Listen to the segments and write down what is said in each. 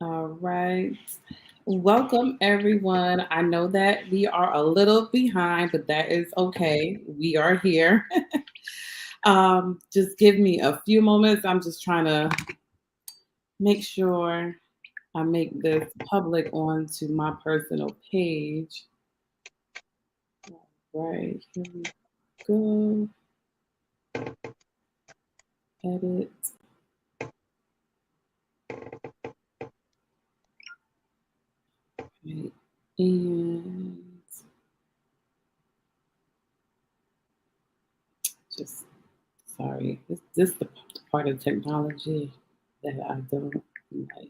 All right. Welcome, everyone. I know that we are a little behind, but that is okay. We are here. Just give me a few moments. I'm just trying to make sure I make this public onto my personal page. Right, here we go. Edit. Right. And just sorry. This the part of technology that I don't like.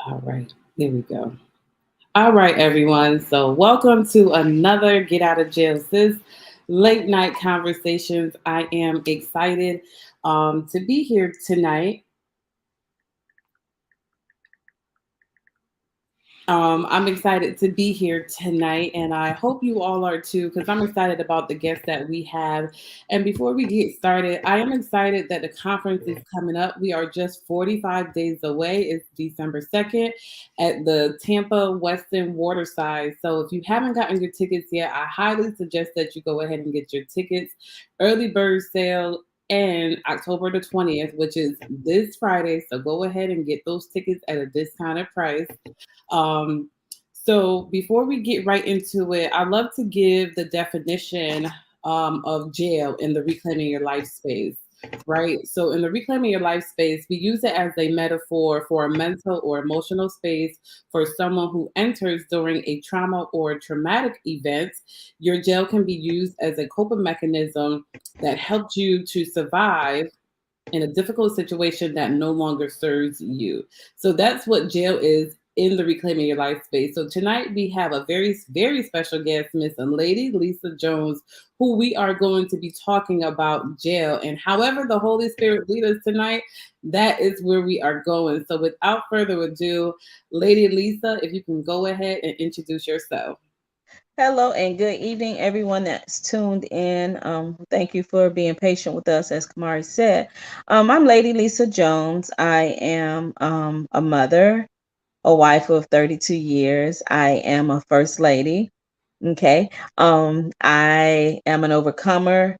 All right, there we go. All right, everyone. So, welcome to another Get Out of Jail Sis late night conversations. I am excited to be here tonight. I'm excited to be here tonight, and I hope you all are too, because I'm excited about the guests that we have. And before we get started, I am excited that the conference is coming up. We are just 45 days away. It's December 2nd at the Tampa Weston Waterside. So if you haven't gotten your tickets yet, I highly suggest that you go ahead and get your tickets. Early bird sale and October the 20th, which is this Friday. So go ahead and get those tickets at a discounted price. Um, so before we get right into it, I'd love to give the definition of jail in the reclaiming your life space. Right. So in the reclaiming your life space, we use it as a metaphor for a mental or emotional space for someone who enters during a trauma or traumatic event. Your jail can be used as a coping mechanism that helped you to survive in a difficult situation that no longer serves you. So that's what jail is in the Reclaiming Your Life space. So tonight we have a very, very special guest, Miss Lady Lisa Jones, who we are going to be talking about jail. And however the Holy Spirit leads us tonight, that is where we are going. So without further ado, Lady Lisa, if you can go ahead and introduce yourself. Hello and good evening, everyone that's tuned in. Thank you for being patient with us, as Kamari said. I'm Lady Lisa Jones. I am a mother, a wife of 32 years. I am a first lady. Okay. I am an overcomer.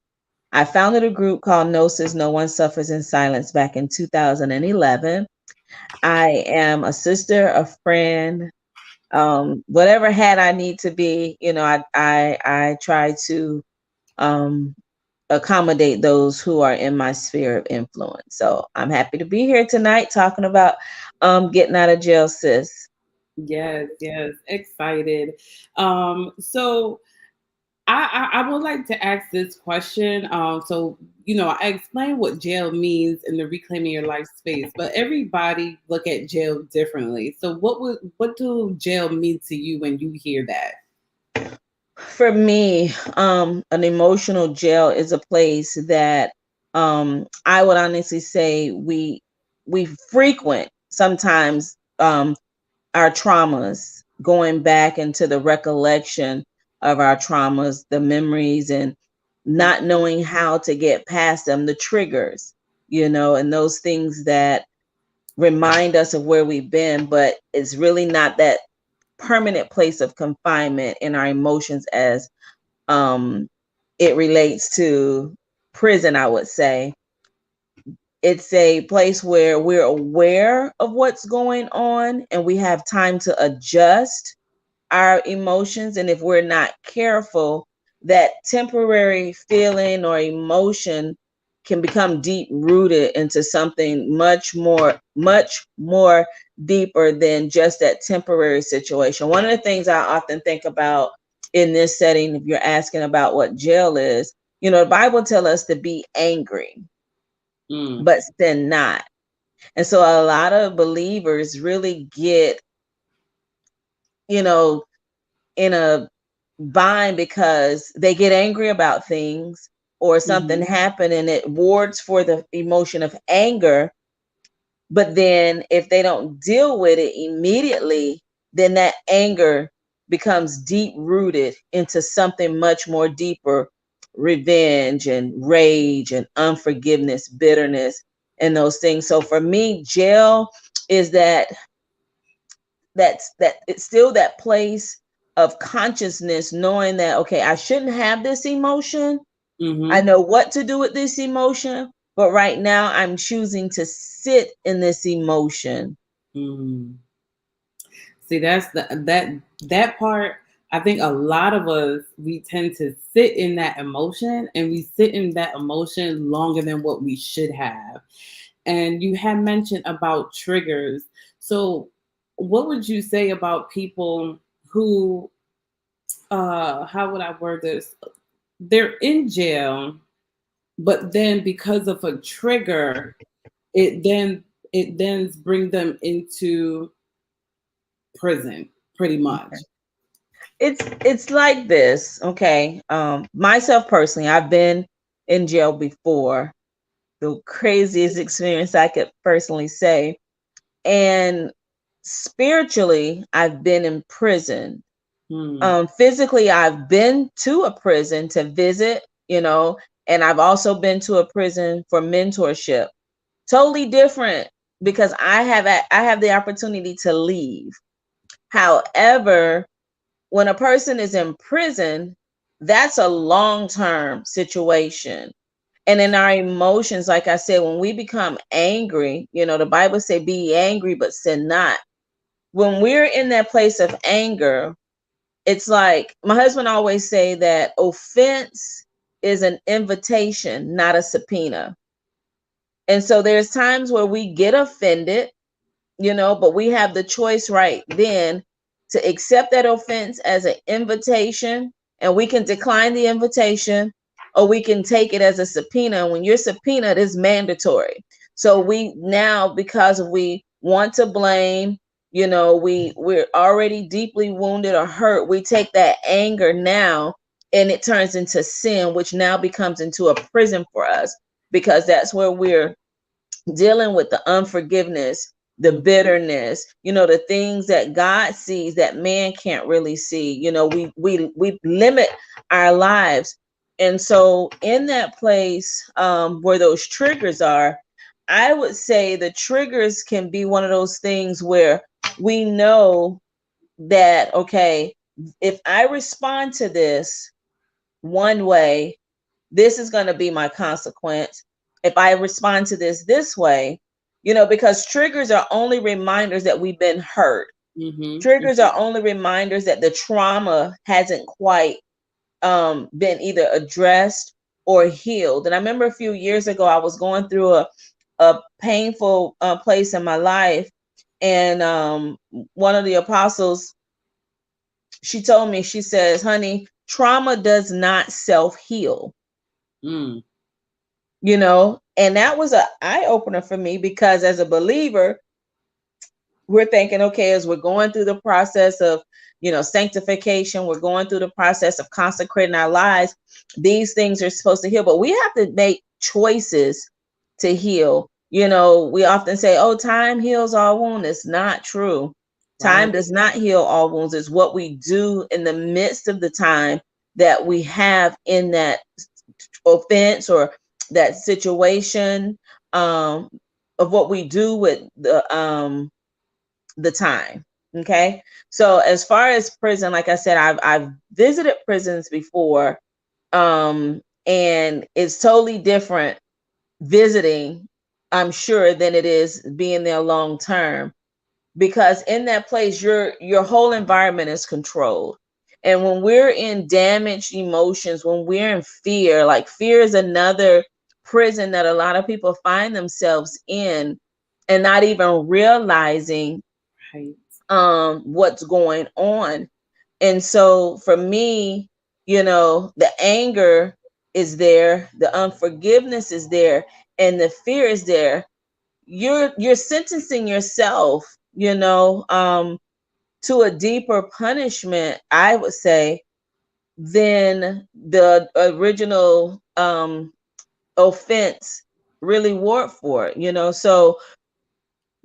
I founded a group called Gnosis, No One Suffers in Silence back in 2011. I am a sister, a friend, whatever hat I need to be, I try to um accommodate those who are in my sphere of influence. So I'm happy to be here tonight talking about getting out of jail, sis. Yes, yes, excited. So I would like to ask this question. I explained what jail means in the reclaiming your life space, but everybody look at jail differently. So what do jail mean to you when you hear that? For me, an emotional jail is a place that I would honestly say we frequent sometimes our traumas, going back into the recollection of our traumas, the memories, and not knowing how to get past them, the triggers, and those things that remind us of where we've been, but it's really not that permanent place of confinement in our emotions as um, it relates to prison, I would say. It's a place where we're aware of what's going on and we have time to adjust our emotions. And if we're not careful, that temporary feeling or emotion can become deep rooted into something much more deeper than just that temporary situation. One of the things I often think about in this setting, if you're asking about what jail is, the Bible tells us to be angry, Mm, but sin not. And so a lot of believers really get, you know, in a bind because they get angry about things or something mhm. happened and it wards for the emotion of anger. But then if they don't deal with it immediately, then that anger becomes deep rooted into something much more deeper revenge and rage and unforgiveness, bitterness, and those things. So for me, jail is that it's still that place of consciousness, knowing that, okay, I shouldn't have this emotion. I Mm-hmm. know what to do with this emotion, but right now I'm choosing to sit in this emotion. Mm. See, that's that part. I think a lot of us, we tend to sit in that emotion, and we sit in that emotion longer than what we should have. And you had mentioned about triggers. So, what would you say about people who, how would I word this? They're in jail, but then because of a trigger, it then it then bring them into prison, pretty much. It's like this, okay? Myself personally, I've been in jail before. The craziest experience I could personally say. And spiritually, I've been in prison. Hmm. Physically, I've been to a prison to visit, and I've also been to a prison for mentorship. Totally different because I have the opportunity to leave. However, when a person is in prison, that's a long-term situation. And in our emotions, like I said, when we become angry, the Bible say be angry but sin not. When we're in that place of anger, it's like my husband always say that offense is an invitation, not a subpoena. And so there's times where we get offended, but we have the choice right then to accept that offense as an invitation, and we can decline the invitation, or we can take it as a subpoena. And when you're subpoenaed, it's mandatory. So we now, because we want to blame, we're already deeply wounded or hurt, we take that anger now and it turns into sin, which now becomes into a prison for us, because that's where we're dealing with the unforgiveness, the Hmm. bitterness, the things that God sees that man can't really see. We limit our lives. And so in that place, where those triggers are, I would say the triggers can be one of those things where we know that, okay, if I respond to this one way, this is going to be my consequence. If I respond to this way, because triggers are only reminders that we've been hurt. Hmm. Triggers are only reminders that the trauma hasn't quite been either addressed or healed. And I remember a few years ago, I was going through a painful place in my life. And one of the apostles, she told me, she says, honey, trauma does not self heal. Mm. And that was a eye opener for me, because as a believer, we're thinking, okay, as we're going through the process of sanctification, we're going through the process of consecrating our lives, these things are supposed to heal, but we have to make choices to heal. We often say, oh, time heals all wounds. It's not true. Time Right. does not heal all wounds. It's what we do in the midst of the time that we have in that offense or that situation, um, of what we do with the time. Okay, so as far as prison, like I said, I've visited prisons before, and it's totally different visiting, I'm sure, than it is being there long term, because in that place your whole environment is controlled. And when we're in damaged emotions, when we're in fear, like fear is another prison that a lot of people find themselves in, and not even realizing Right. what's going on. And so for me, the anger is there, the unforgiveness is there, and the fear is there. You're sentencing yourself, to a deeper punishment, I would say, than the original offense really warrant for it. So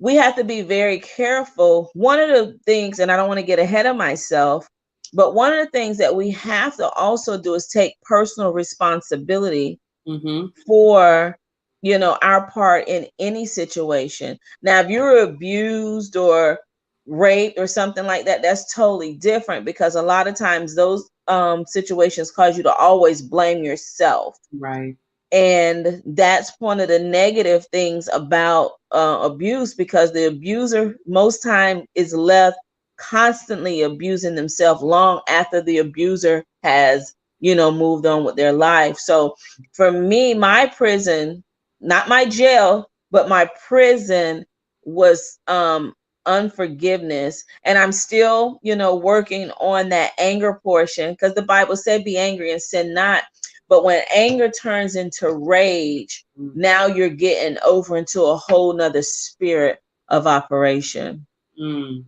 we have to be very careful. One of the things, and I don't want to get ahead of myself, But one of the things that we have to also do is take personal responsibility Mm-hmm. for, our part in any situation. Now, if you're abused or raped or something like that, that's totally different, because a lot of times those situations cause you to always blame yourself. Right. And that's one of the negative things about abuse, because the abuser most time is left constantly abusing themselves long after the abuser has, moved on with their life. So for me, my prison, not my jail, but my prison was unforgiveness. And I'm still, working on that anger portion, because the Bible said be angry and sin not. But when anger turns into rage, now you're getting over into a whole nother spirit of operation. Mm.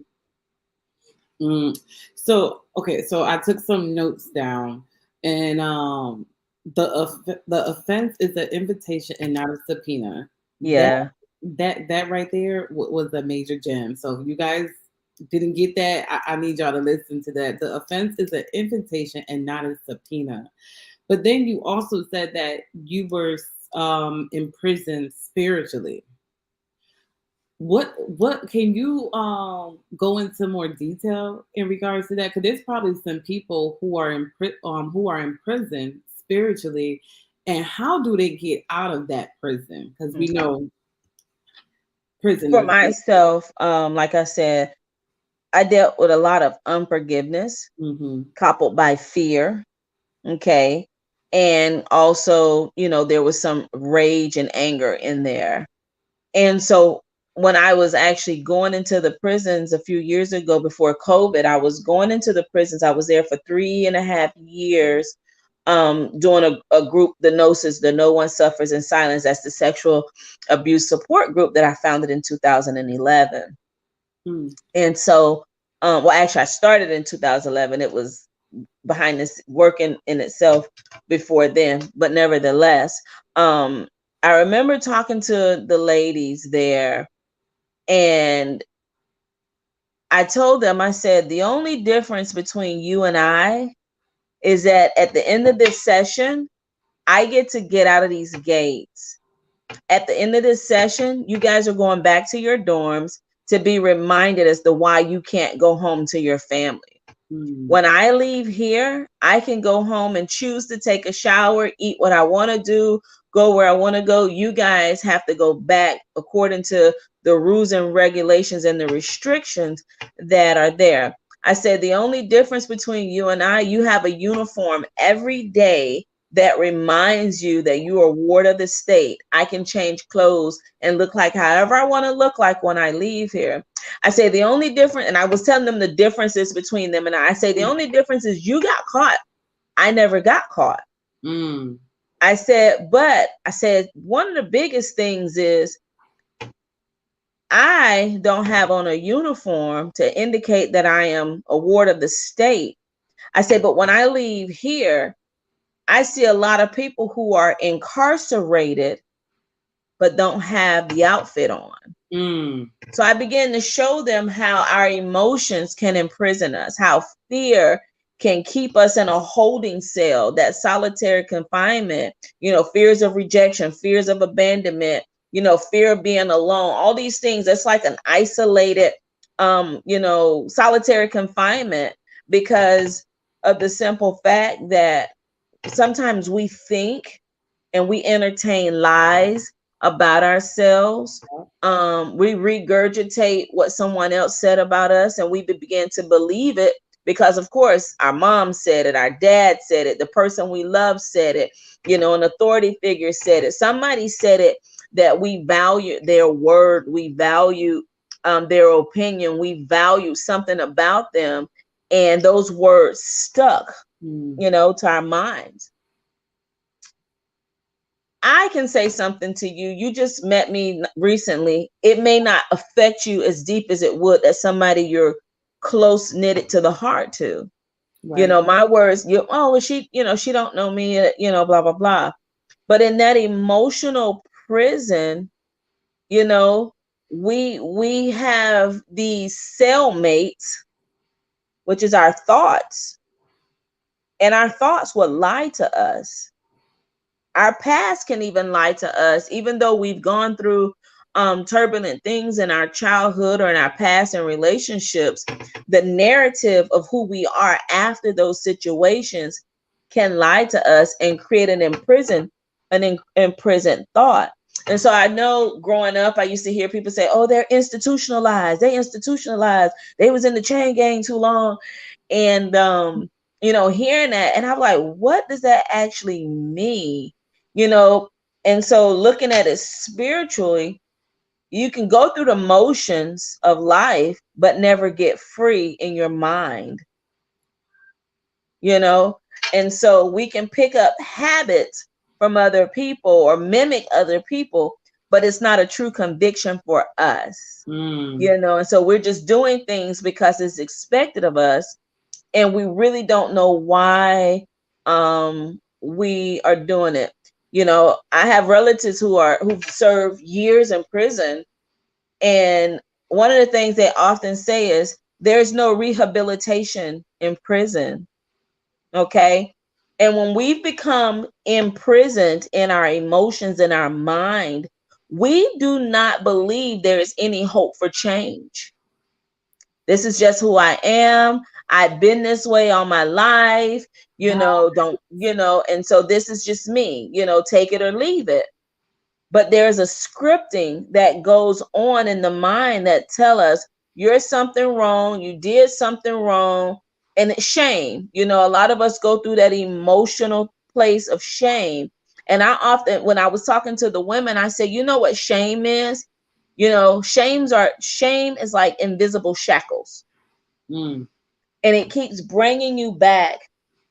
Mm. So okay, so I took some notes down, and the offense is an invitation and not a subpoena. That Yeah. that right there was a major gem. So if you guys didn't get that, I need y'all to listen to that. The offense is an invitation and not a subpoena. But then you also said that you were imprisoned spiritually. What can you go into more detail in regards to that? Because there's probably some people who are in prison spiritually, and how do they get out of that prison? Because we Okay. know prison For is. myself, like I said, I dealt with a lot of unforgiveness Mm-hmm. coupled by fear. Okay. And also, there was some rage and anger in there. And so when I was actually going into the prisons a few years ago before COVID, I was going into the prisons. I was there for 3.5 years, doing a group, the Gnosis, the No One Suffers in Silence. That's the sexual abuse support group that I founded in 2011. Mm. And so, well, actually, I started in 2011. It was behind this working in itself before then, but nevertheless, um, I remember talking to the ladies there, and I told them, I said, the only difference between you and I is that at the end of this session, I get to get out of these gates. At the end of this session, you guys are going back to your dorms to be reminded as to why you can't go home to your family. Mm. When I leave here, I can go home and choose to take a shower, eat what I want to do, go where I want to go. You guys have to go back according to the rules and regulations and the restrictions that are there. I said the only difference between you and I, you have a uniform every day that reminds you that you are ward of the state. I can change clothes and look like however I want to look like when I leave here. I say the only difference, and I was telling them the differences between them and I say the only difference is you got caught. I never got caught. Mm. I said, but I said one of the biggest things is I don't have on a uniform to indicate that I am a ward of the state. I said, but when I leave here, I see a lot of people who are incarcerated but don't have the outfit on. Mm. So I began to show them how our emotions can imprison us, how fear can keep us in a holding cell, that solitary confinement, fears of rejection, fears of abandonment, fear of being alone, all these things. That's like an isolated, solitary confinement, because of the simple fact that sometimes we think and we entertain lies about ourselves. We regurgitate what someone else said about us, and we begin to believe it because, of course, our mom said it, our dad said it, the person we love said it, an authority figure said it, somebody said it, that we value their word, we value their opinion, we value something about them, and those words stuck, Mm. to our minds. I can say something to you. You just met me recently. It may not affect you as deep as it would as somebody you're close knitted to the heart to. Right. My words, well, she, she don't know me, blah, blah, blah. But in that emotional prison, you know, we have these cellmates which is our thoughts, and our thoughts will lie to us. Our past can even lie to us, even though we've gone through turbulent things in our childhood or in our past and relationships. The narrative of who we are after those situations can lie to us and create an imprisoned thought. And so I know growing up, I used to hear people say, "Oh, they're institutionalized. They institutionalized. They was in the chain gang too long." And hearing that, and I'm like, what does that actually mean? you know and so looking at it spiritually, you can go through the motions of life but never get free in your mind. you know and so we can pick up habits from other people or mimic other people, but it's not a true conviction for us. Mm. And so we're just doing things because it's expected of us, and we really don't know why we are doing it. I have relatives who've served years in prison, and one of the things they often say is there's no rehabilitation in prison. Okay. And when we've become imprisoned in our emotions and our mind, we do not believe there is any hope for change. This is just who I am. I've been this way all my life, Wow. don't, and so this is just me, take it or leave it. But there's a scripting that goes on in the mind that tell us you're something wrong, you did something wrong, and it's shame. A lot of us go through that emotional place of shame. And I often, when I was talking to the women, I said, you know what shame is? Shame is like invisible shackles, Mm. and it keeps bringing you back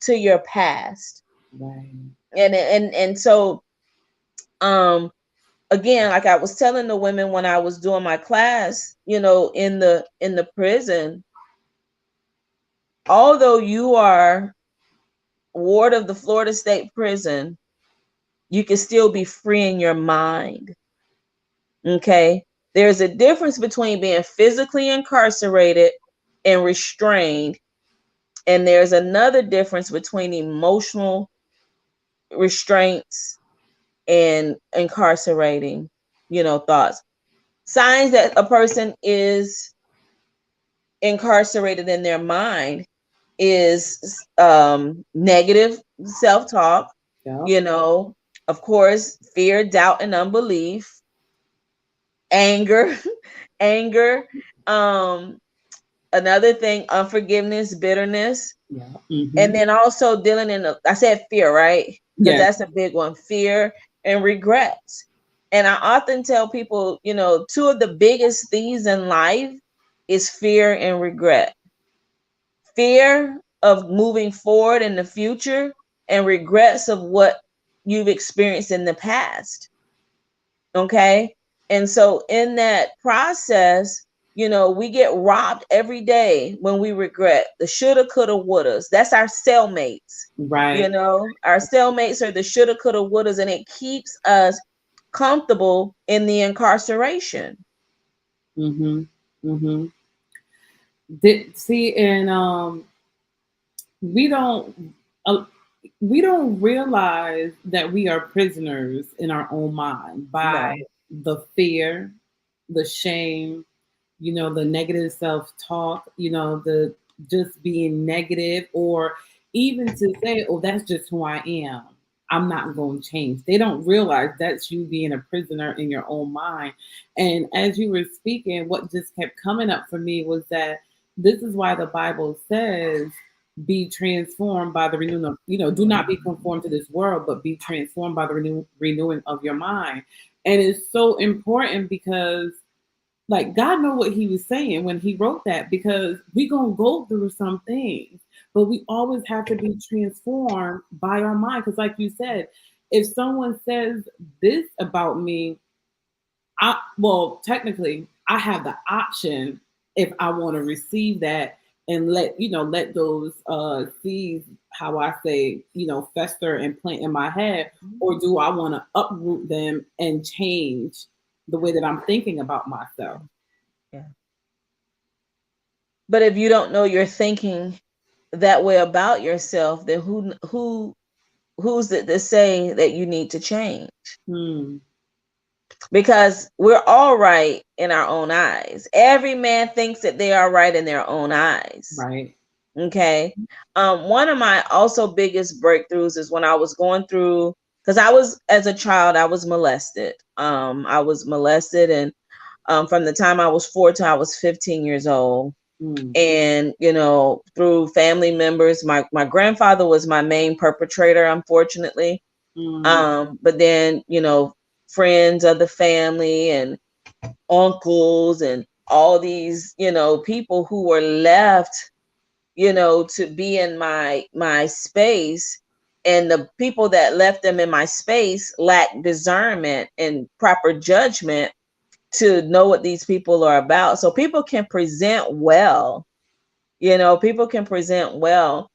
to your past. Right. And so um again, like I was telling the women when I was doing my class, in the prison, although you are ward of the Florida State Prison, you can still be free in your mind. Okay. There's a difference between being physically incarcerated and restrained, and there's another difference between emotional restraints and incarcerating, thoughts. Signs that a person is incarcerated in their mind is negative self-talk, Yep. you know, of course, fear, doubt, and unbelief, anger, anger, um, another thing, unforgiveness, bitterness, Yeah. and Mm-hmm. then also dealing I said fear, right? Because Yes. that's a big one, fear and regrets. And I often tell people, two of the biggest things in life is fear and regret. Fear of moving forward in the future, and regrets of what you've experienced in the past. Okay. And so in that process, we get robbed every day when we regret the shoulda, coulda, wouldas. That's our cellmates. Right. Our cellmates are the shoulda, coulda, wouldas, and it keeps us comfortable in the incarceration. Mm-hmm. Mm-hmm. See, and we don't uh, we don't realize that we are prisoners in our own mind by No. the fear, the shame, the negative self-talk, the just being negative, or even to say, oh, that's just who I am. I'm not going to change. They don't realize that's you being a prisoner in your own mind. And as you were speaking, what just kept coming up for me was that this is why the Bible says, be transformed by the renewing of, do not be conformed to this world, but be transformed by the renewing of your mind. And it's so important because like God know what he was saying when he wrote that, because we gonna go through some things, but we always have to be transformed by our mind. Because like you said, if someone says this about me, technically I have the option if I want to receive that and let those seeds, how I say, fester and plant in my head, or do I want to uproot them and change the way that I'm thinking about myself? Yeah. But if you don't know you're thinking that way about yourself, then who's it to say that you need to change? Mm. Because we're all right in our own eyes. Every man thinks that they are right in their own eyes. Right. Okay. One of my also biggest breakthroughs is when I was going through, because I was, as a child, I was molested. I was molested, and from the time I was 4 till I was 15 years old. Mm. And, through family members, my grandfather was my main perpetrator, unfortunately. Mm. But then, friends of the family and uncles and all these, people who were left, to be in my space, and the people that left them in my space lacked discernment and proper judgment to know what these people are about. So people can present well, people can present well.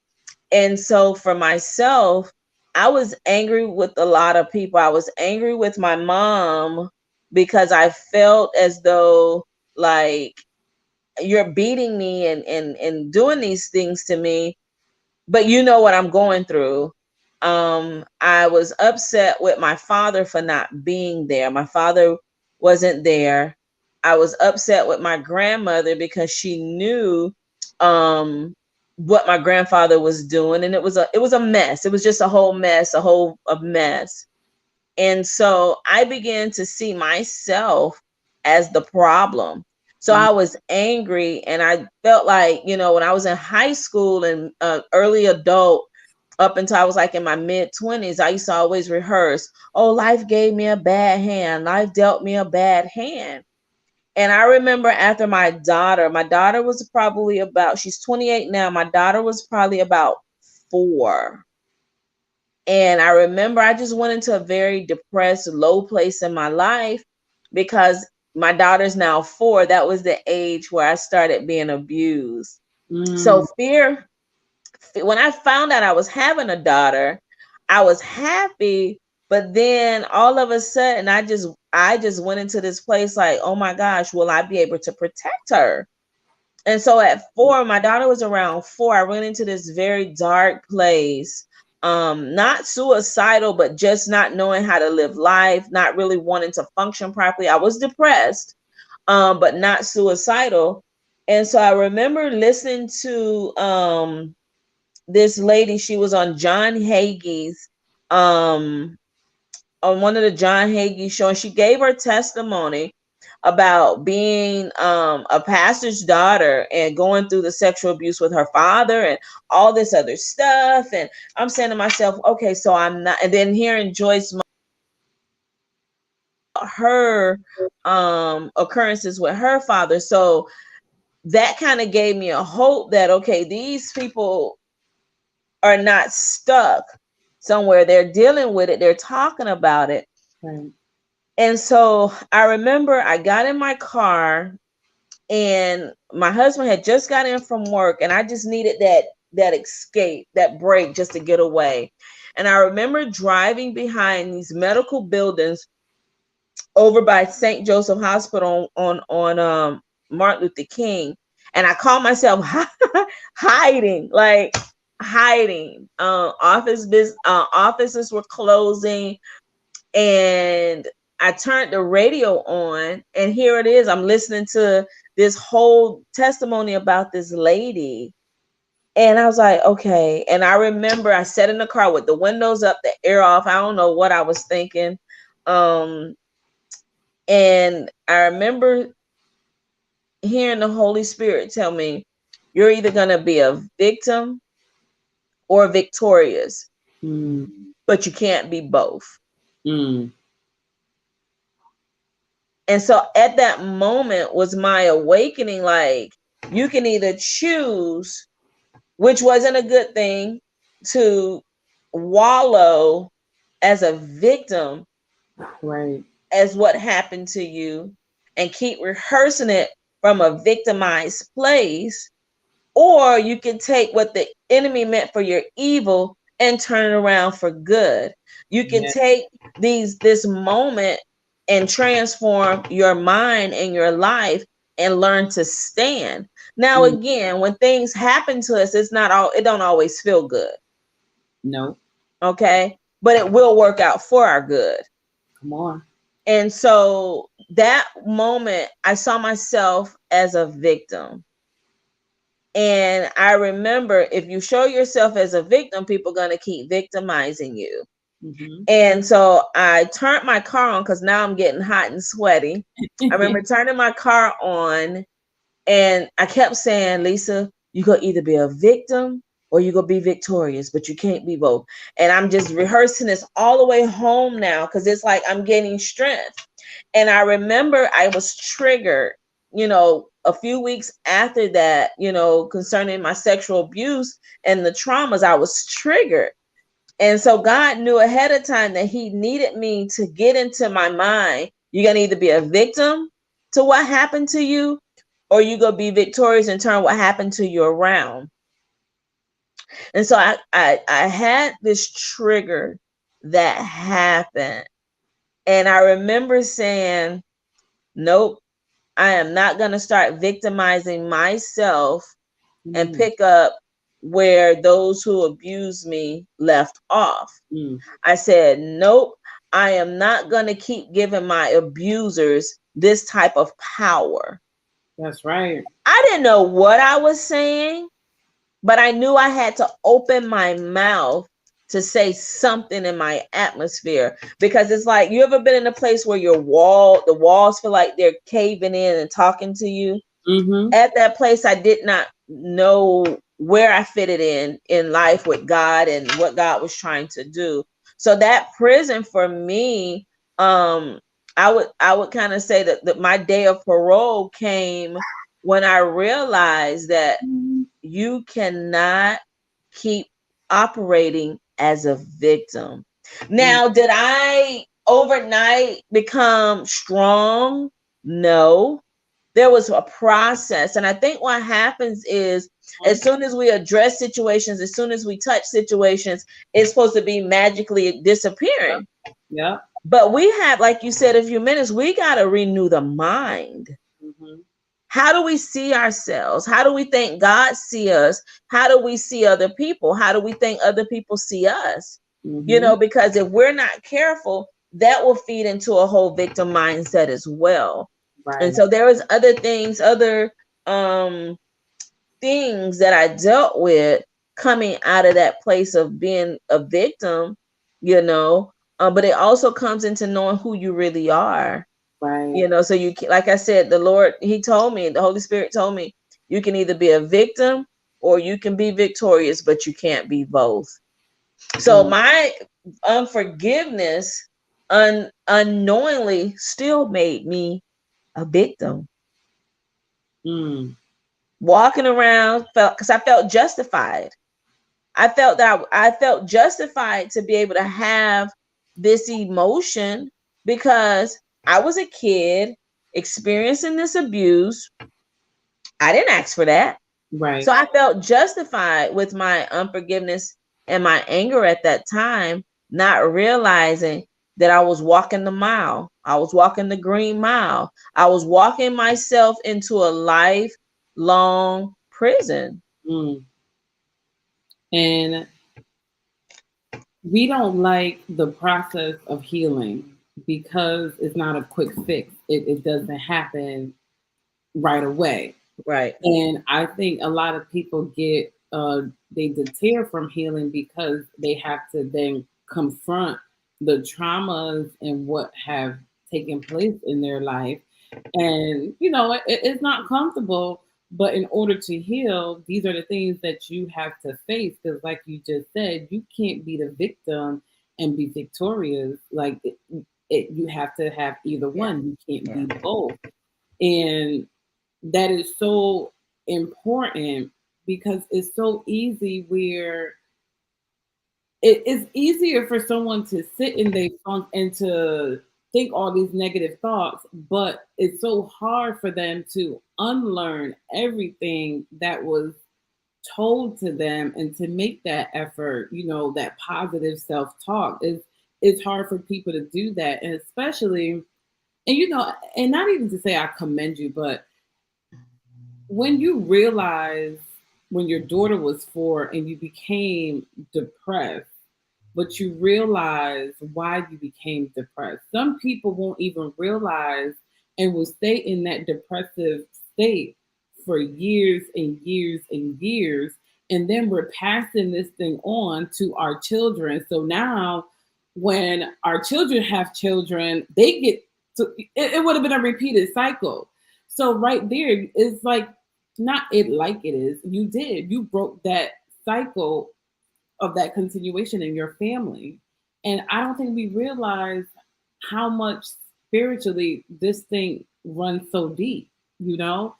And so for myself, I was angry with a lot of people. I was angry with my mom because I felt as though, like, you're beating me and doing these things to me, but you know what I'm going through. I was upset with my father for not being there. My father wasn't there. I was upset with my grandmother because she knew what my grandfather was doing, and it was a mess. It was just a whole mess, a mess. And so I began to see myself as the problem. So Mm. I was angry, and I felt like, when I was in high school and early adult, up until I was like in my mid 20s, I used to always rehearse, oh, life gave me a bad hand. Life dealt me a bad hand. And I remember after my daughter was probably about, she's 28 now. My daughter was probably about 4. And I remember I just went into a very depressed, low place in my life because my daughter's now 4. That was the age where I started being abused. So Mm. when I found out I was having a daughter, I was happy, but then all of a sudden I just went into this place like, oh my gosh, will I be able to protect her? And so at 4, my daughter was around 4, I went into this very dark place. Not suicidal, but just not knowing how to live life, not really wanting to function properly. I was depressed, but not suicidal. And so I remember listening to this lady. She was on John Hagee's um on one of the John Hagee show, and she gave her testimony about being a pastor's daughter and going through the sexual abuse with her father and all this other stuff. And I'm saying to myself, okay, so I'm not. And then hearing Joyce, her occurrences with her father, so that kind of gave me a hope that, okay, these people are not stuck somewhere. They're dealing with it. They're talking about it. Right. And so I remember I got in my car, and my husband had just got in from work, and I just needed that escape, that break, just to get away. And I remember driving behind these medical buildings over by St. Joseph Hospital on Martin Luther King, and I called myself hiding, like hiding. Offices were closing, and I turned the radio on, and here it is. I'm listening to this whole testimony about this lady. And I was like, okay. And I remember I sat in the car with the windows up, the air off. I don't know what I was thinking. Um, and I remember hearing the Holy Spirit tell me, you're either going to be a victim or victorious, Mm. but you can't be both. Mm. And so at that moment was my awakening, like, you can either choose, which wasn't a good thing, to wallow as a victim Right. as what happened to you and keep rehearsing it from a victimized place, or you can take what the enemy meant for your evil and turn it around for good. You can Yeah. take this moment and transform your mind and your life and learn to stand. Now, Mm. again, when things happen to us, it don't always feel good. No. Okay. But it will work out for our good. Come on. And so that moment, I saw myself as a victim. And I remember, if you show yourself as a victim, people are going to keep victimizing you. Mm-hmm. And so I turned my car on because now I'm getting hot and sweaty. I remember turning my car on and I kept saying, Lisa, you gonna either be a victim or you gonna be victorious, but you can't be both. And I'm just rehearsing this all the way home now because it's like I'm gaining strength. And I remember I was triggered, a few weeks after that, concerning my sexual abuse and the traumas, I was triggered. And so God knew ahead of time that He needed me to get into my mind. You're going to either be a victim to what happened to you, or you're going to be victorious and turn what happened to you around. And so I had this trigger that happened. And I remember saying, nope, I am not going to start victimizing myself and Mm. pick up where those who abuse me left off. Mm. I said, nope, I am not going to keep giving my abusers this type of power. That's right. I didn't know what I was saying, but I knew I had to open my mouth to say something in my atmosphere, because it's like, you ever been in a place where the walls feel like they're caving in and talking to you? Mm-hmm. At that place, I did not know where I fitted in life with God and what God was trying to do. So that prison for me, I would kind of say that my day of parole came when I realized that Mm-hmm. you cannot keep operating as a victim. Now, did I overnight become strong? No, there was a process. And I think what happens is, as soon as we address situations, as soon as we touch situations, it's supposed to be magically Yep. disappearing. Yep. But we have, like you said a few minutes, we got to renew the mind. Mm-hmm. How do we see ourselves? How do we think God see us? How do we see other people? How do we think other people see us? Mm-hmm. Because if we're not careful, that will feed into a whole victim mindset as well. And Right. so there was other um things that I dealt with coming out of that place of being a victim, but it also comes into knowing who you really are. Right. So like I said, the Lord, the Holy Spirit told me, you can either be a victim or you can be victorious, but you can't be both. So Mm. my unforgiveness unknowingly still made me a victim. Mm. Walking around because I felt justified. I felt justified to be able to have this emotion because I was a kid experiencing this abuse. I didn't ask for that. So Right. I felt justified with my unforgiveness and my anger at that time, not realizing that I was walking the mile. I was walking the green mile. I was walking myself into a lifelong prison. Mm. And we don't like the process of healing because it's not a quick fix. It doesn't happen right away. Right. And I think a lot of people they deter from healing because they have to then confront the traumas and what have taken place in their life. And it's not comfortable, but in order to heal, these are the things that you have to face, because like you just said, you can't be the victim and be victorious. Like you have to have either Yeah. one. You can't Yeah. be both. And that is so important because it's so easy where it is easier for someone to sit in their funk and to think all these negative thoughts, but it's so hard for them to unlearn everything that was told to them and to make that effort, that positive self-talk is it's hard for people to do that. And especially, and not even to say I commend you, but when you realize when your daughter was 4 and you became depressed, but you realize why you became depressed. Some people won't even realize and will stay in that depressive state for years and years and years. And then we're passing this thing on to our children. So now, when our children have children, they get to it would have been a repeated cycle. So, right there, it's like not it like it is. You broke that cycle of that continuation in your family. And I don't think we realize how much spiritually this thing runs so deep, you know?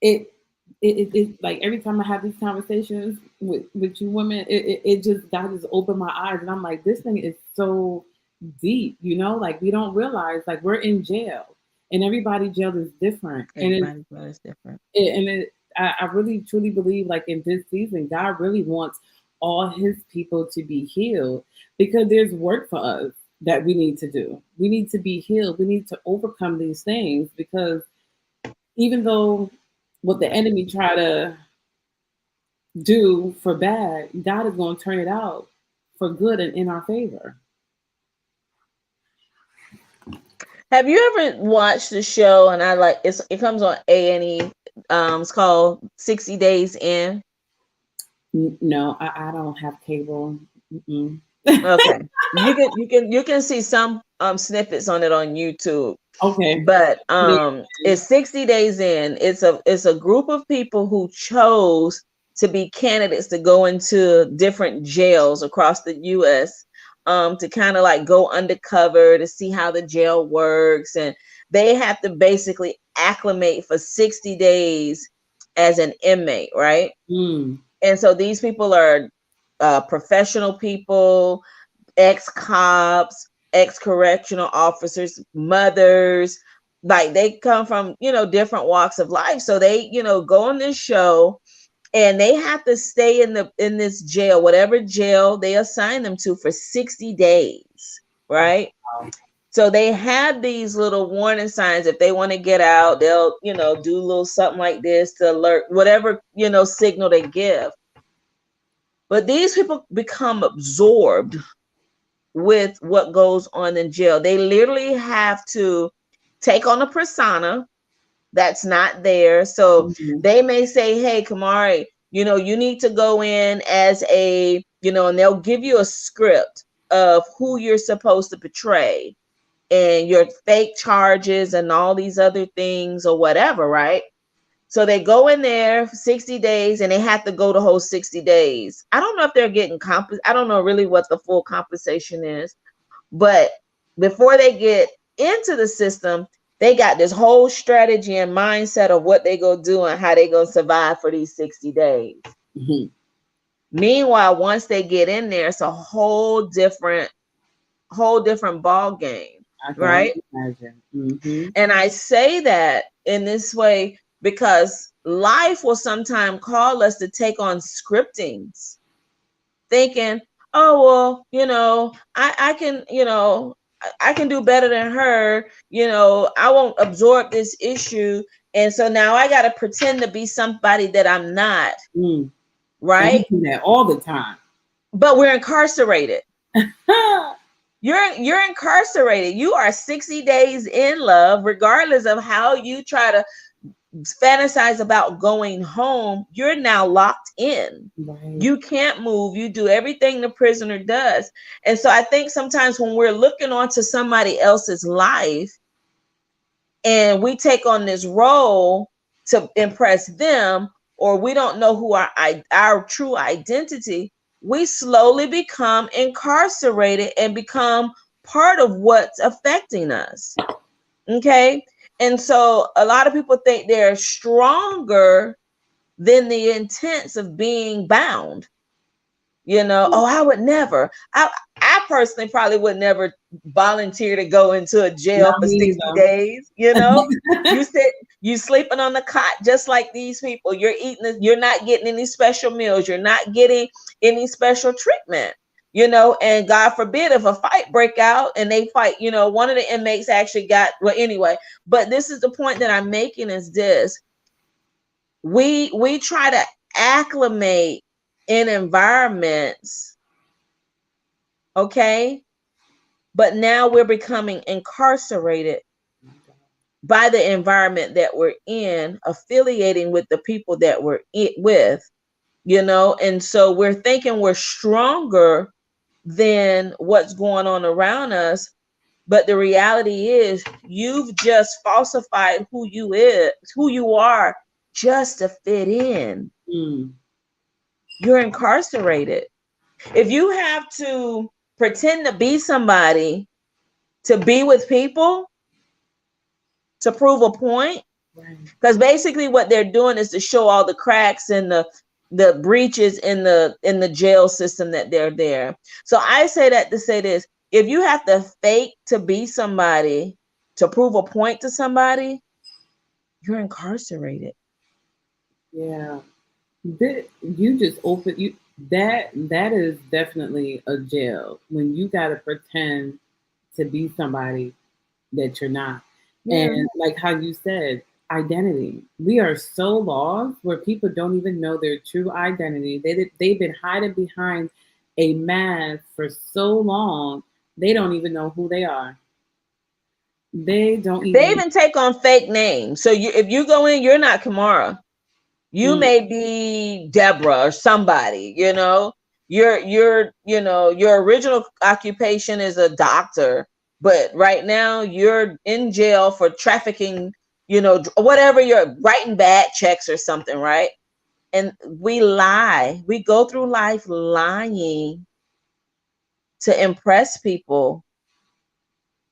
It it like every time I have these conversations with you women, it just God just opened my eyes and I'm like, this thing is so deep, you know, like we don't realize like we're in jail and everybody jail is different. Everybody's well is different. I really truly believe like in this season, God really wants all his people to be healed because there's work for us that we need to do. We need to be healed. We need to overcome these things because even though what the enemy try to do for bad, God is going to turn it out for good and in our favor. Have you ever watched the show? And I like it comes on A&E. It's called 60 Days In. No, I don't have cable. Mm-mm. Okay, you can see some snippets on it on YouTube. Okay. But it's 60 Days In. It's a group of people who chose to be candidates to go into different jails across the US, to kind of like go undercover to see how the jail works, and they have to basically acclimate for 60 days as an inmate, right? Mm. And so these people are professional people, ex cops, ex correctional officers, mothers. Like they come from, different walks of life. So they, go on this show and they have to stay in this jail, whatever jail they assign them to, for 60 days, right? So they have these little warning signs. If they want to get out, they'll, do a little something like this to alert whatever, signal they give. But these people become absorbed with what goes on in jail. They literally have to take on a persona that's not there. So Mhm. they may say, hey, Kamari, you need to go in as and they'll give you a script of who you're supposed to portray and your fake charges and all these other things or whatever, right? So they go in there for 60 days and they have to go the whole 60 days. I don't know if they're getting I don't know really what the full compensation is, but before they get into the system, they got this whole strategy and mindset of what they gonna do and how they gonna survive for these 60 days. Mhm. Meanwhile, once they get in there, it's a whole different ball game, I can only right? imagine. Hmm. And I say that in this way because life will sometimes call us to take on scriptings, thinking, oh well, I can, I can do better than her, I won't absorb this issue. And so now I gotta pretend to be somebody that I'm not, Mm. And we right? do that all the time. But we're incarcerated. You're incarcerated. You are 60 days in love, regardless of how you try to fantasize about going home. You're now locked in. Right. You can't move. You do everything the prisoner does. And so I think sometimes when we're looking onto somebody else's life and we take on this role to impress them, or we don't know who our true identity, we slowly become incarcerated and become part of what's affecting us. Okay? And so a lot of people think they're stronger than the intents of being bound. Oh, I would never. I personally probably would never volunteer to go into a jail Not for me 60 neither. days. You sit, you sleeping on the cot just like these people. You're eating, you're not getting any special meals, you're not getting any special treatment. And God forbid if a fight break out and they fight, one of the inmates actually got, well, anyway, but this is the point that I'm making is this. We try to acclimate in environments, okay? But now we're becoming incarcerated by the environment that we're in, affiliating with the people that we're with, and so we're thinking we're stronger than what's going on around us. But the reality is you've just falsified who you are, just to fit in. Mm. You're incarcerated. If you have to pretend to be somebody to be with people to prove a point, Right. because basically what they're doing is to show all the cracks and the breaches in the jail system that they're there. So I say that to say this: if you have to fake to be somebody to prove a point to somebody, you're incarcerated. Yeah. You just open you that is definitely a jail when you gotta pretend to be somebody that you're not. Yeah. And like how you said, identity. We are so lost where people don't even know their true identity. They've been hiding behind a mask for so long, they don't even know who they are. They don't They even. even take on fake names. So if you go in, you're not Kamara. You Mm, may be Deborah or somebody, your original occupation is a doctor, but right now you're in jail for trafficking, whatever, you're writing bad checks or something, right? And we lie. We go through life lying to impress people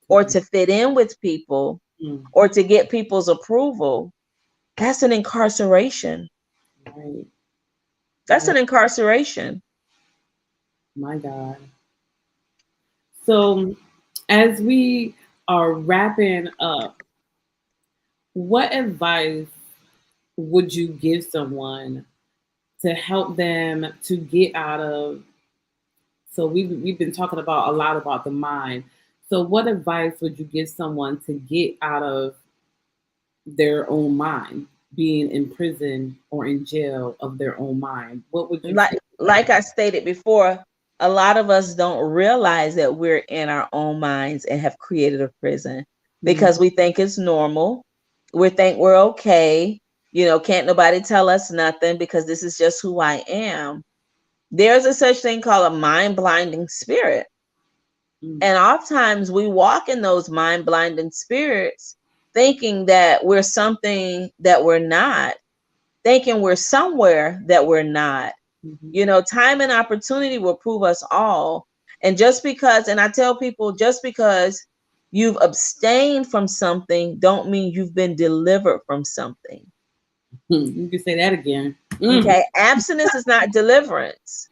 or to fit in with people mm, or to get people's approval. That's an incarceration. right. That's Right. an incarceration. My God. So as we are wrapping up, what advice would you give someone to help them to get out of? So we've been talking about a lot about the mind. So what advice would you give someone to get out of their own mind, being in prison or in jail of their own mind? What would you like say? like I stated before, a lot of us don't realize that we're in our own minds and have created a prison Mm, because we think it's normal. We think we're okay. Can't nobody tell us nothing because this is just who I am. There's a such thing called a mind blinding spirit. mm, And oftentimes we walk in those mind blinding spirits thinking that we're something that we're not, thinking we're somewhere that we're not. mhm, Time and opportunity will prove us all. And just because, and I tell people, just because you've abstained from something, don't mean you've been delivered from something. mm. You can say that again. Mm. Okay. Abstinence is not deliverance.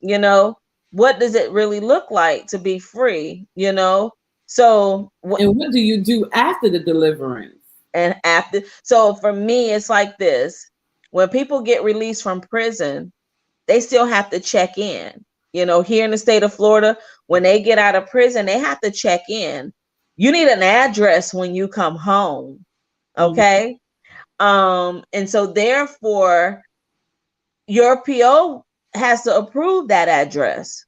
You know, what does it really look like to be free? So what, And what do you do after the deliverance? and after, so for me, it's like this: when people get released from prison, they still have to check in. Here in the state of Florida, when they get out of prison, they have to check in. You need an address when you come home. Mhm. Okay. And so therefore, your PO has to approve that address.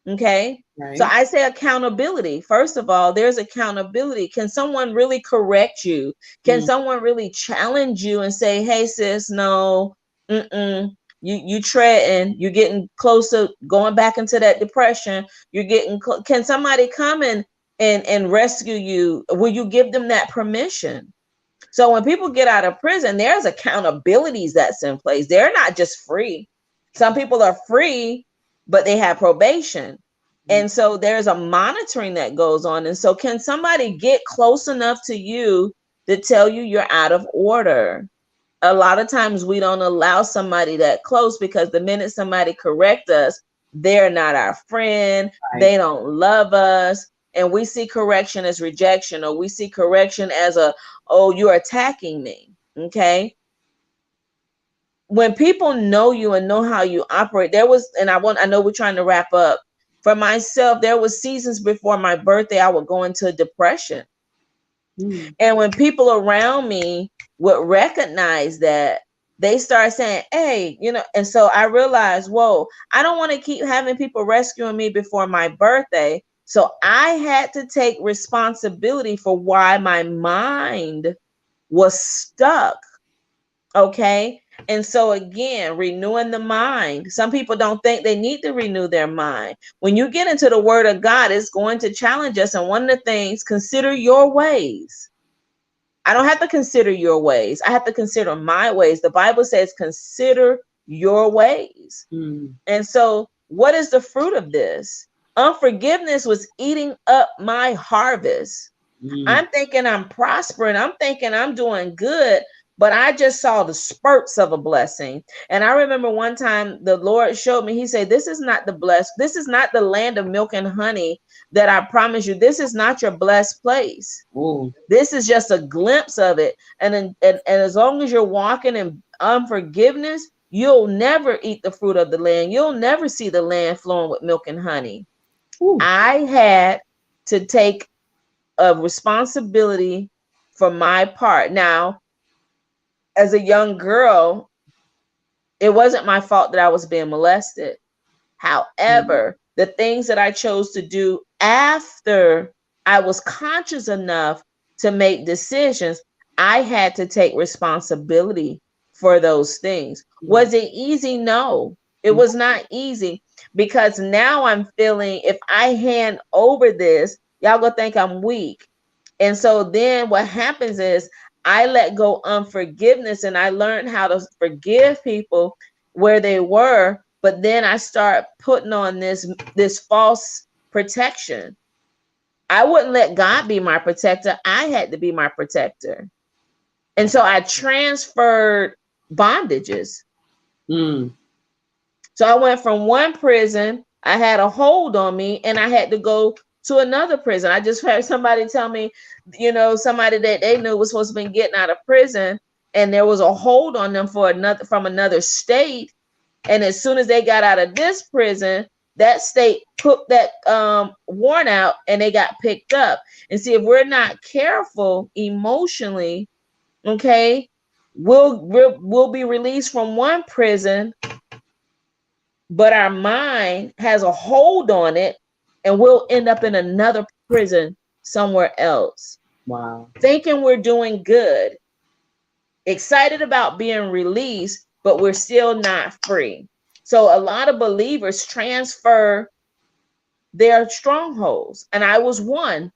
Okay. So Right. I say accountability. First of all, there's accountability. Can someone really correct you? Can Mm, someone really challenge you and say, hey, sis, no, you treading, you're getting closer, going back into that depression. You're getting, can somebody come and rescue you? Will you give them that permission? So when people get out of prison, there's accountabilities that's in place. They're not just free. Some people are free, but they have probation. mm, And so there's a monitoring that goes on. And so can somebody get close enough to you to tell you you're out of order? A lot of times we don't allow somebody that close because the minute somebody correct us, they're not our friend. right. They don't love us. And we see correction as rejection, or we see correction as oh, you're attacking me. Okay. When people know you and know how you operate, I know we're trying to wrap up. For myself, there was seasons before my birthday, I would go into depression. Mm, And when people around me would recognize that, they start saying, hey, and so I realized, whoa, I don't want to keep having people rescuing me before my birthday. So I had to take responsibility for why my mind was stuck. Okay. And so again, renewing the mind. Some people don't think they need to renew their mind. When you get into the word of God, it's going to challenge us. And one of the things, consider your ways. I don't have to consider your ways. I have to consider my ways. The Bible says, consider your ways. Mm. And so, what is the fruit of this? Unforgiveness was eating up my harvest. Mm. I'm thinking I'm prospering. I'm thinking I'm doing good, but I just saw the spurts of a blessing. And I remember one time the Lord showed me, he said, this is not the blessed. This is not the land of milk and honey that I promise you. This is not your blessed place. Oh. This is just a glimpse of it. And as long as you're walking in unforgiveness, you'll never eat the fruit of the land. You'll never see the land flowing with milk and honey. Ooh. I had to take a responsibility for my part. Now, as a young girl, it wasn't my fault that I was being molested. Mm. However, the things that I chose to do after I was conscious enough to make decisions, I had to take responsibility for those things. Yeah. Was it easy? No, it was not easy, because now I'm feeling, if I hand over this, y'all gonna think I'm weak. And so then what happens is, I let go unforgiveness, and I learned how to forgive people where they were, but then I start putting on this false protection. I wouldn't let God be my protector. I had to be my protector. And so I transferred bondages. Mm. So I went from one prison, I had a hold on me, and I had to go to another prison. I just had somebody tell me, somebody that they knew was supposed to be getting out of prison, and there was a hold on them from another state. And as soon as they got out of this prison, that state put that warrant out, and they got picked up. And see, if we're not careful emotionally, okay, we'll be released from one prison, but our mind has a hold on it, and we'll end up in another prison somewhere else, Wow. thinking we're doing good, excited about being released, but we're still not free. So a lot of believers transfer their strongholds, and I was one.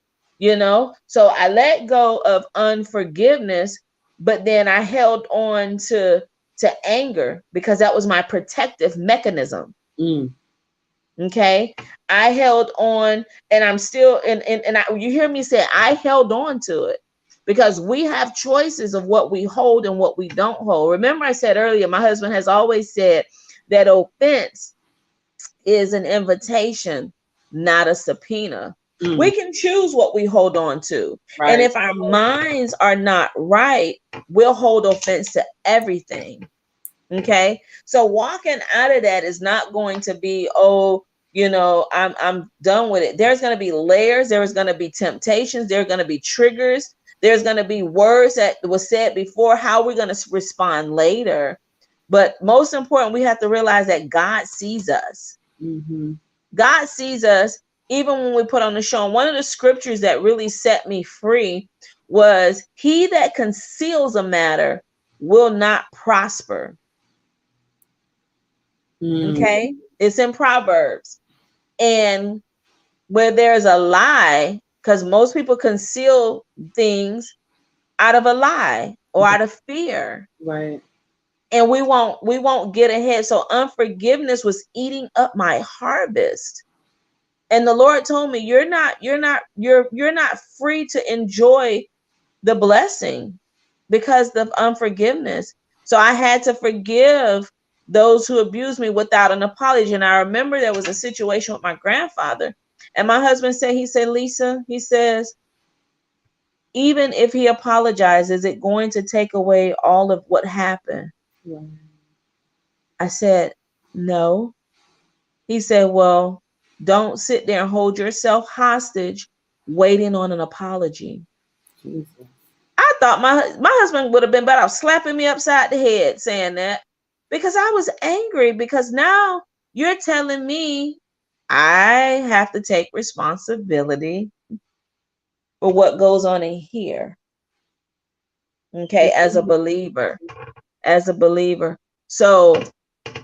So I let go of unforgiveness, but then I held on to anger, because that was my protective mechanism. Mm. Okay. I held on, and I'm still, you hear me say, I held on to it, because we have choices of what we hold and what we don't hold. Remember, I said earlier, my husband has always said that offense is an invitation, not a subpoena. We Mm. can choose what we hold on to. And Right. if our minds are not right, we'll hold offense to everything. Okay. So walking out of that is not going to be, oh, I'm done with it. There's going to be layers. There's going to be temptations. There's going to be triggers. There's going to be words that was said before, how we're going to respond later. But most important, we have to realize that God sees us. Mm-hmm. God sees us even when we put on the show. And one of the scriptures that really set me free was, he that conceals a matter will not prosper. Mm. Okay. It's in Proverbs. And where there's a lie, because most people conceal things out of a lie or out of fear. Right. And we won't get ahead. So unforgiveness was eating up my harvest. And the Lord told me, you're not free to enjoy the blessing because of unforgiveness. So I had to forgive those who abused me without an apology. And I remember there was a situation with my grandfather, and my husband said, Lisa, he says, even if he apologizes, is it going to take away all of what happened? Right. I said, no. He said, well, don't sit there and hold yourself hostage waiting on an apology. Jesus. thought my husband would have been better off slapping me upside the head saying that, because I was angry, because now you're telling me I have to take responsibility for what goes on in here. Okay, as a believer, as a believer. So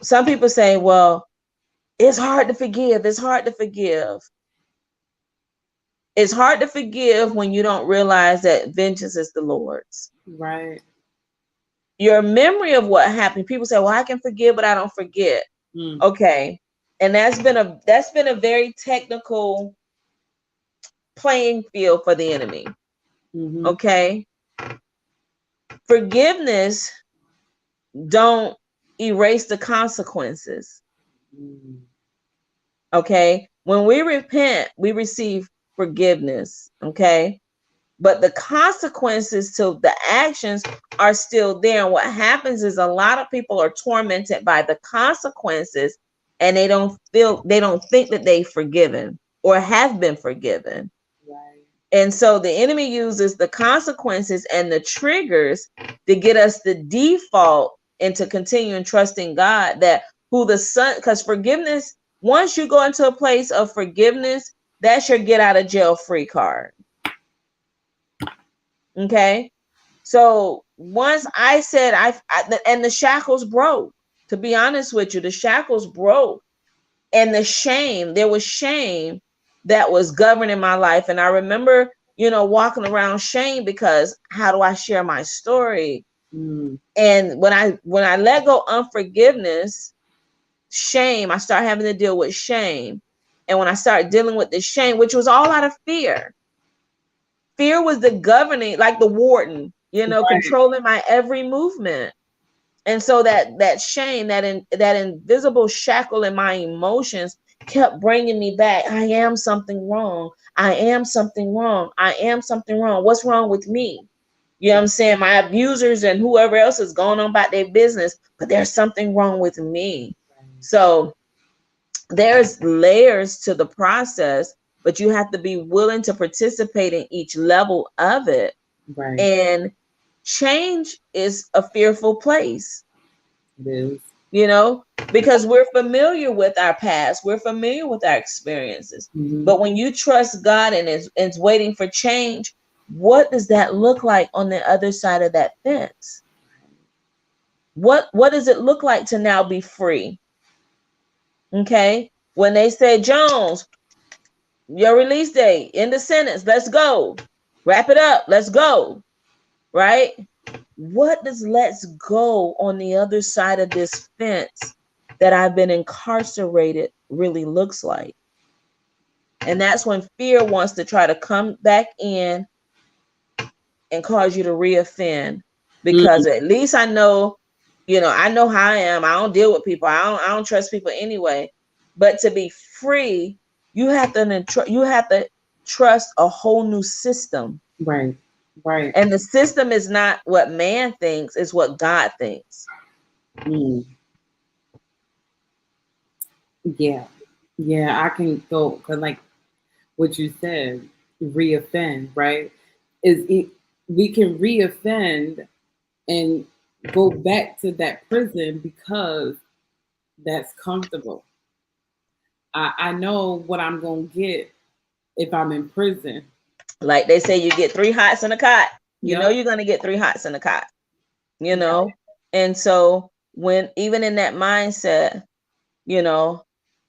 some people say, well, it's hard to forgive. It's hard to forgive. It's hard to forgive when you don't realize that vengeance is the Lord's. Right. Your memory of what happened. People say, well, I can forgive, but I don't forget. Mm. Okay. And that's been a very technical playing field for the enemy. Mm-hmm. Okay. Forgiveness don't erase the consequences. Mm. Okay. When we repent, we receive forgiveness. Okay. But the consequences to the actions are still there. And what happens is a lot of people are tormented by the consequences, and they don't think that they've forgiven or have been forgiven. Right. And so the enemy uses the consequences and the triggers to get us to default into continuing trusting God, that who the Son, because forgiveness, once you go into a place of forgiveness, that's your get out of jail free card. Okay. So once I said and the shackles broke, to be honest with you, the shackles broke, and there was shame that was governing my life. And I remember, walking around shame, because how do I share my story? Mm. And when I let go unforgiveness, shame, I start having to deal with shame. And when I started dealing with the shame, which was all out of fear, fear was the governing, like the warden, Right. controlling my every movement. And so that shame, that invisible shackle in my emotions kept bringing me back. I am something wrong. I am something wrong. I am something wrong. What's wrong with me? You know what I'm saying? My abusers and whoever else is going on about their business, but there's something wrong with me. So there's layers to the process, but you have to be willing to participate in each level of it. Right. And change is a fearful place, It is. because we're familiar with our past, we're familiar with our experiences. Mm-hmm. But when you trust God and is waiting for change, what does that look like on the other side of that fence? What does it look like to now be free? Okay. When they say, Jones, your release date, end the sentence, let's go. Wrap it up, let's go. Right? What does let's go on the other side of this fence that I've been incarcerated really looks like? And that's when fear wants to try to come back in and cause you to reoffend. Because Mm. at least I know, I know how I am. I don't deal with people. I don't trust people anyway. But to be free, you have to trust a whole new system. Right. Right. And the system is not what man thinks, it's what God thinks. Mm. Yeah. Yeah. I can go because, like what you said, reoffend. Right? Is it? We can reoffend and go back to that prison because that's comfortable. I know what I'm gonna get if I'm in prison. Like they say, you get three hots in a cot. Yep. You're going to get three hots in a cot, you Right. know? And so, when even in that mindset, you know,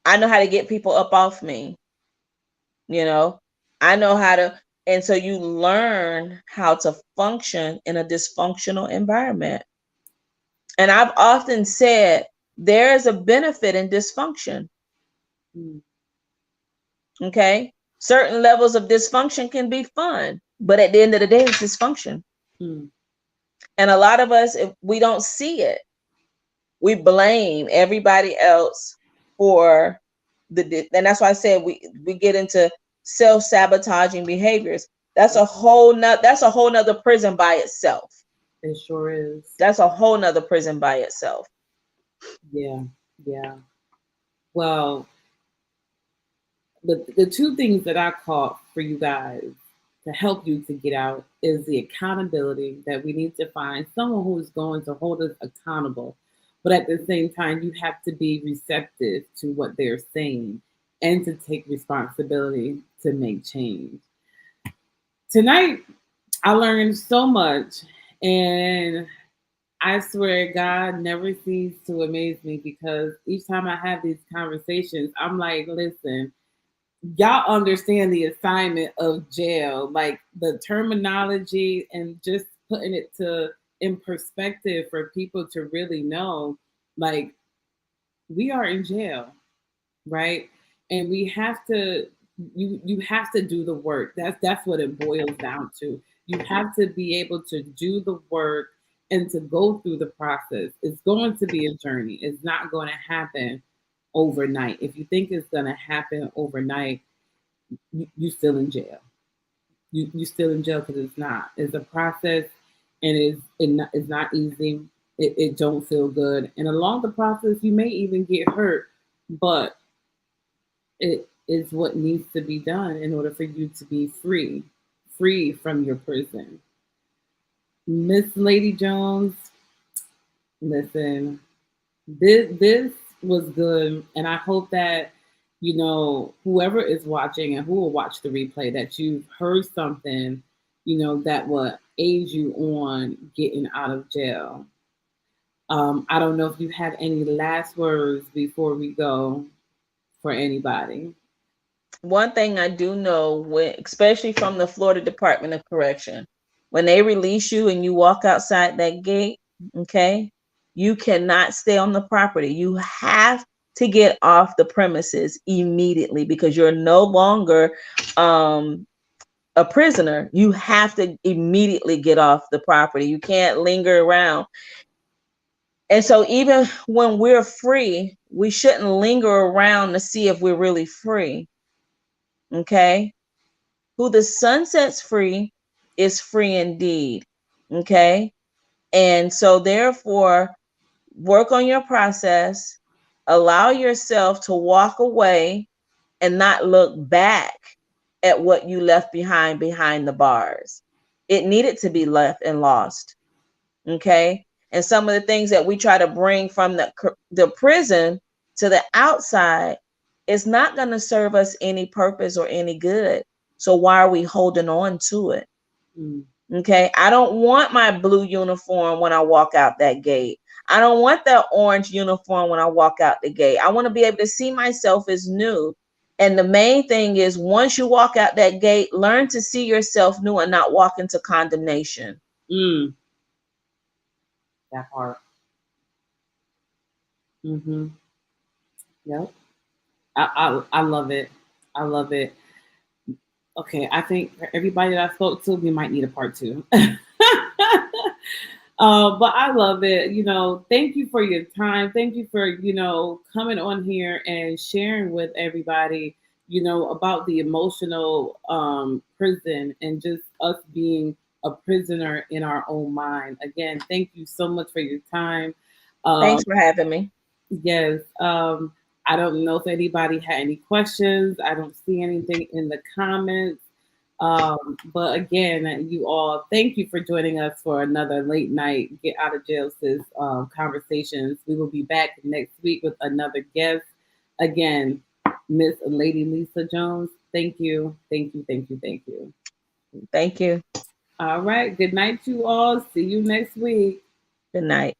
I know how to get people up off me, you know, I know how to. And so you learn how to function in a dysfunctional environment. And I've often said there is a benefit in dysfunction. Mm. Okay. Certain levels of dysfunction can be fun, but at the end of the day, it's dysfunction. Mm. And a lot of us, if we don't see it, we blame everybody else for and that's why I said we get into self-sabotaging behaviors. That's a whole nother prison by itself. It sure is. That's a whole nother prison by itself. Yeah. Yeah. Well, the two things that I caught for you guys to help you to get out is the accountability that we need to find someone who is going to hold us accountable. But at the same time, you have to be receptive to what they're saying and to take responsibility to make change. Tonight, I learned so much, and I swear God never ceases to amaze me because each time I have these conversations, I'm like, listen, y'all understand the assignment of jail, like the terminology and just putting it to in perspective for people to really know, like we are in jail, right? And we have to you have to do the work. That's what it boils down to. You have to be able to do the work and to go through the process. It's going to be a journey. It's not going to happen overnight. If you think it's going to happen overnight, you still in jail. You still in jail because it's not. It's a process, and it's not easy. It don't feel good, and along the process, you may even get hurt, but it is what needs to be done in order for you to be free, free from your prison. Miss Lady Jones, listen, this was good, and I hope that whoever is watching and who will watch the replay that you've heard something, that will aid you on getting out of jail. I don't know if you have any last words before we go for anybody. One thing I do know, especially from the Florida Department of Correction, when they release you and you walk outside that gate, okay, you cannot stay on the property. You have to get off the premises immediately because you're no longer a prisoner. You have to immediately get off the property. You can't linger around. And so even when we're free, we shouldn't linger around to see if we're really free. Okay? Who the sun sets free is free indeed. Okay? And so therefore, work on your process, allow yourself to walk away and not look back at what you left behind the bars. It needed to be left and lost. Okay? And some of the things that we try to bring from the prison to the outside is not going to serve us any purpose or any good. So why are we holding on to it? Mm. Okay? I don't want my blue uniform when I walk out that gate. I don't want that orange uniform when I walk out the gate. I want to be able to see myself as new. And the main thing is, once you walk out that gate, learn to see yourself new and not walk into condemnation. Mm, that part. Mm-hmm. Yep. I love it. I love it. Okay, I think for everybody that I spoke to, we might need a part two. But I love it. Thank you for your time. Thank you for, coming on here and sharing with everybody, about the emotional prison and just us being a prisoner in our own mind. Again, thank you so much for your time. Um, Thanks for having me. yes. I don't know if anybody had any questions. I don't see anything in the comments. But again, you all, thank you for joining us for another late night Get Out of Jail Sis conversations. We will be back next week with another guest. Again, Miss Lady Lisa Jones, thank you, thank you, thank you, thank you. Thank you. All right, good night, you all. See you next week. Good night.